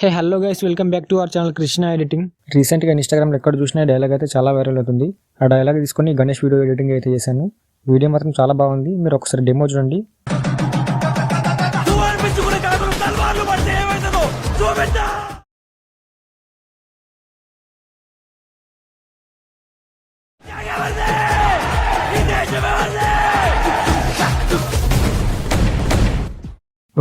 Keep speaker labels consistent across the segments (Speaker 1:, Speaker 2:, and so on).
Speaker 1: Hey hello guys, welcome back to our channel Krishna editing. రీసెంట్గా ఇన్స్టాగ్రామ్లో ఎక్కడ చూసినా డైలాగ్ అయితే చాలా వైరల్ అవుతుంది. ఆ డైలాగ్ తీసుకొని గణేష్ వీడియో ఎడిటింగ్ అయితే చేశాను. వీడియో మాత్రం చాలా బాగుంది. మీరు ఒకసారి డెమో చూడండి.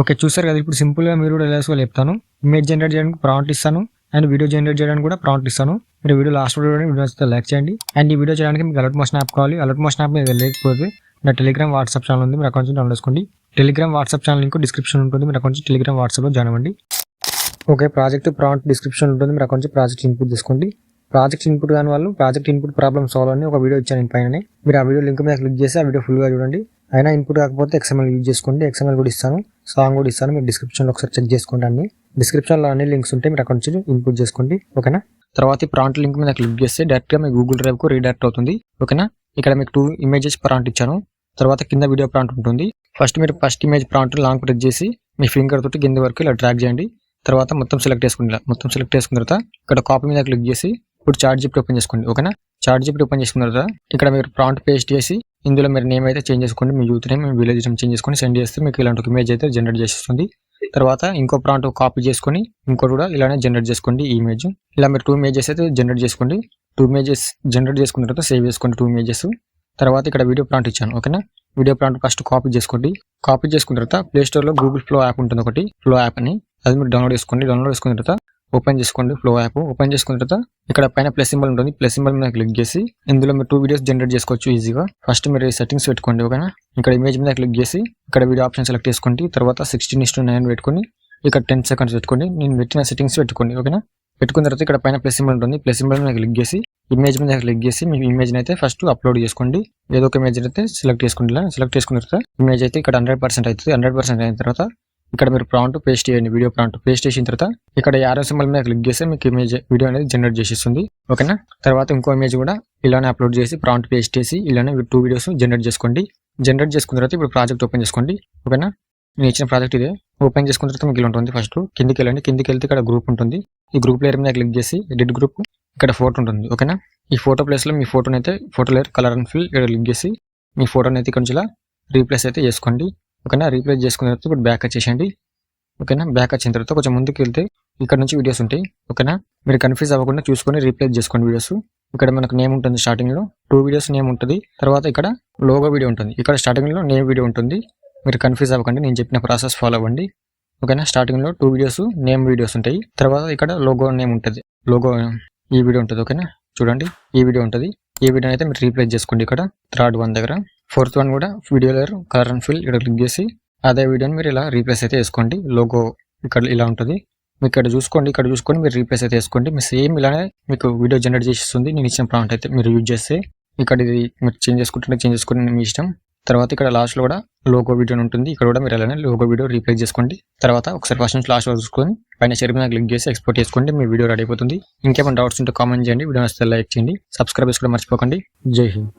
Speaker 1: ఓకే, చూసారు కదా. ఇప్పుడు సింపుల్గా మీరు కూడా ఎలా వేసుకోవాలి చెప్తాను. ఇమేజ్ జనరేట్ చేయడానికి ప్రాంప్ట్ ఇస్తాను అండ్ వీడియో జనరేట్ చేయడానికి కూడా ప్రాంప్ట్ ఇస్తాను. మీరు వీడియో లాస్ట్ వీడియో వస్తే లైక్ చేయండి. అండ్ ఈ వీడియో చేయడానికి మీకు అలర్ట్ మోషన్ యాప్ కావాలి. అలర్ట్ మోషన్ యాప్ మీద లేకపోతే నా టెలిగ్రామ్ వాట్సాప్ ఛానల్ ఉంది, మీరు అకౌంట్ నుంచి డౌన్లోడ్ చేసుకోండి. Telegram WhatsApp channel link description ఉంటుంది, మీరు అకౌంట్ నుంచి టెలిగ్రామ్ వాట్సాప్లో జాయిన్ అవ్వండి. ఓకే, ప్రాజెక్ట్ ప్రాంప్ట్ డిస్క్రిప్షన్ ఉంటుంది, మీరు అకౌంట్ నుంచి ప్రాజెక్ట్ ఇన్పుట్ తీసుకోండి. ప్రాజెక్ట్ ఇన్పుట్ కాని వాళ్ళు ప్రాజెక్ట్ ఇన్పుట్ ప్రాబ్లమ్ సాల్వ్ అని ఒక వీడియో ఇచ్చాను పైన. మీరు ఆ వీడియో లింక్ మీద క్లిక్ చేసి ఆ వీడియో ఫుల్గా చూడండి. అయినా ఇన్పుట్ కాకపోతే XML యూజ్ చేసుకోండి. XML కూడా ఇస్తాను, సాంగ్ కూడా ఇస్తాను. మీరు డిస్క్రిప్షన్లో ఒకసారి చెక్ చేసుకోండి. అన్ని డిస్క్రిప్షన్లో అన్ని లింక్స్ ఉంటాయి, మీరు అకౌంట్ నుంచి ఇన్పుట్ చేసుకోండి. ఓకేనా. తర్వాత ఈ ప్రాంప్ట్ లింక్ మీద క్లిక్ చేస్తే డైరెక్ట్గా మీ గూగుల్ డ్రైవ్కు రీడైరెక్ట్ అవుతుంది. ఓకేనా. ఇక్కడ మీకు 2 ఇమేజెస్ ప్రాంప్ట్ ఇచ్చాను. తర్వాత కింద వీడియో ప్రాంప్ట్ ఉంటుంది. First image prompt long press చేసి మీ ఫింగర్ తోటి కింద వరకు ఇలా డ్రాగ్ చేయండి. తర్వాత మొత్తం సెలెక్ట్ చేసుకుని మొత్తం సెలెక్ట్ చేసుకున్న తర్వాత ఇక్కడ కాపీ మీద క్లిక్ చేసి ఇప్పుడు ChatGPT ఓపెన్ చేసుకోండి. ఓకేనా. ChatGPT ఓపెన్ చేసుకున్న తర్వాత ఇక్కడ మీరు ప్రాంప్ట్ పేస్ట్ చేసి ఇందులో మీరు నేమ్ అయితే చేంజ్ చేసుకోండి. మీ యూత్ నేమ్, మీ విలేజ్ నేమ్ చేంజ్ చేసుకొని సెండ్ చేస్తే మీకు ఇలాంటి ఒక ఇమేజ్ అయితే జనరేట్ చేస్తుంది. తర్వాత ఇంకో ప్రాంప్ట్ కాపీ చేసుకొని ఇంకోటి కూడా ఇలానే జనరేట్ చేసుకోండి. ఈ ఇమేజ్ ఇలా మీరు 2 ఇమేజెస్ అయితే జనరేట్ చేసుకోండి. 2 ఇమేజెస్ జనరేట్ చేసుకున్న తర్వాత సేవ్ చేసుకోండి 2 ఇమేజెస్. తర్వాత ఇక్కడ వీడియో ప్రాంప్ట్ ఇచ్చాను. ఓకేనా. వీడియో ప్రాంప్ట్ ఫస్ట్ కాపీ చేసుకోండి. కాపీ చేసుకున్న తర్వాత ప్లే స్టోర్లో గూగుల్ ఫ్లో యాప్ ఉంటుంది, ఒకటి ఫ్లో యాప్ అని, అది మీరు డౌన్లోడ్ చేసుకోండి. డౌన్లోడ్ చేసుకున్న తర్వాత ఓపెన్ చేసుకోండి ఫ్లో యాప్. ఓపెన్ చేసుకున్న తర్వాత ఇక్కడ పైన ప్లస్ సింబల్ ఉంటుంది, ప్లస్ సింబల్ మీద క్లిక్ చేసి ఇందులో మీరు 2 వీడియోస్ జనరేట్ చేసుకోవచ్చు ఈజీగా. ఫస్ట్ మీరు సెట్టింగ్స్ పెట్టుకోండి. ఓకేనా. ఇక్కడ ఇమేజ్ మీద క్లిక్ చేసి ఇక్కడ వీడియో ఆప్షన్ సెలెక్ట్ చేసుకోండి. తర్వాత 16:9 పెట్టుకొని ఇక్కడ 10 seconds పెట్టుకోండి. నేను పెట్టిన సెట్టింగ్స్ పెట్టుకోండి. ఓకేనా. పెట్టుకున్న తర్వాత ఇక్కడ పైన ప్లస్ సింబల్ ఉంటుంది, ప్లస్ సింబల్ మీద క్లిక్ చేసి ఇమేజ్ మీద క్లిక్ చేసి మీ ఇమేజ్ అయితే ఫస్ట్ అప్లోడ్ చేసుకోండి. ఏదో ఒక ఇమేజ్ అయితే సెలెక్ట్ చేసుకోండి. సెలెక్ట్ చేసుకున్న తర్వాత ఇమేజ్ అయితే ఇక్కడ 100% అవుతుంది. 100% అయిన తర్వాత ఇక్కడ మీరు ప్రాంప్ట్ పేస్ట్ చేయండి. వీడియో ప్రాంప్ట్ పేస్ట్ చేసిన తర్వాత ఇక్కడ యారో సింబల్ మీద క్లిక్ చేస్తే మీకు ఇమేజ్ వీడియో అనేది జనరేట్ చేసేస్తుంది. ఓకేనా. తర్వాత ఇంకో ఇమేజ్ కూడా ఇలానే అప్లోడ్ చేసి ప్రాంప్ట్ పేస్ట్ చేసి ఇలానే 2 వీడియోస్ జనరేట్ చేసుకోండి. జనరేట్ చేసుకున్న తర్వాత ఇప్పుడు ప్రాజెక్ట్ ఓపెన్ చేసుకోండి. ఓకేనా. నేను ఇచ్చిన ప్రాజెక్ట్ ఇదే. ఓపెన్ చేసుకున్న తర్వాత మీకు ఇలా ఉంటుంది. ఫస్ట్ కిందికి వెళ్ళండి. కిందికి వెళ్తే ఇక్కడ గ్రూప్ ఉంటుంది. ఈ గ్రూప్ లేయర్ మీద క్లిక్ చేసి ఎడిట్ గ్రూప్, ఇక్కడ ఫోటో ఉంటుంది. ఓకేనా. ఈ ఫోటో ప్లేస్లో మీ ఫోటోని అయితే photo layer colour and fill ఇక్కడ క్లిక్ చేసి మీ ఫోటోని అయితే ఇక్కడ నుంచి ఇలా రీప్లేస్ అయితే చేసుకోండి. ఓకేనా. రీప్లేస్ చేసుకున్న తర్వాత ఇప్పుడు బ్యాక్ వచ్చేసండి. ఓకేనా. బ్యాక్ వచ్చిన తర్వాత కొంచెం ముందుకు వెళ్తే ఇక్కడ నుంచి వీడియోస్ ఉంటాయి. ఓకేనా. మీరు కన్ఫ్యూజ్ అవ్వకుండా చూసుకొని రీప్లేస్ చేసుకోండి వీడియోస్. ఇక్కడ మనకు నేమ్ ఉంటుంది, స్టార్టింగ్లో 2 వీడియోస్ నేమ్ ఉంటుంది. తర్వాత ఇక్కడ లోగో వీడియో ఉంటుంది. ఇక్కడ స్టార్టింగ్లో నేమ్ వీడియో ఉంటుంది. మీరు కన్ఫ్యూజ్ అవ్వకండి, నేను చెప్పిన ప్రాసెస్ ఫాలో అవ్వండి. ఓకేనా. స్టార్టింగ్లో 2 వీడియోస్ నేమ్ వీడియోస్ ఉంటాయి. తర్వాత ఇక్కడ లోగో నేమ్ ఉంటుంది, లోగో ఈ వీడియో ఉంటుంది. ఓకేనా. చూడండి, ఈ వీడియో ఉంటుంది. ఈ వీడియో అయితే మీరు రీప్లేస్ చేసుకోండి. ఇక్కడ 3rd వన్ దగ్గర 4th వన్ కూడా video layer colour and fill ఇక్కడ క్లిక్ చేసి అదే వీడియోని మీరు ఇలా రీప్లేస్ అయితే వేసుకోండి. లోగో ఇక్కడ ఇలా ఉంటుంది. మీకు ఇక్కడ చూసుకోండి, ఇక్కడ చూసుకొని మీరు రీప్లేస్ అయితే వేసుకోండి. మీ సేమ్ ఇలానే మీకు వీడియో జనరేట్ చేసిస్తుంది. నేను ఇచ్చిన ప్రాంప్ట్ అయితే మీరు యూజ్ చేస్తే ఇక్కడ ఇది మీరు చేంజ్ చేసుకుంటే మీ ఇష్టం. తర్వాత ఇక్కడ లాస్ట్లో కూడా లోగో వీడియో ఉంటుంది. ఇక్కడ కూడా మీరు అలానే లోగో వీడియో రీప్లేస్ చేసుకోండి. తర్వాత ఒకసారి ఫస్ట్ నుంచి లాస్ట్ వరకు చూసుకొని పైన షేర్ మీద క్లిక్ చేసి ఎక్స్పోర్ట్ చేసుకోండి. మీ వీడియో రెడీ అయిపోతుంది. ఇంకేమైనా డౌట్స్ ఉంటే కామెంట్ చేయండి. వీడియో నచ్చితే లైక్ చేయండి. సబ్స్క్రైబ్ చేసుకోవడం మర్చిపోకండి. జై హింద్.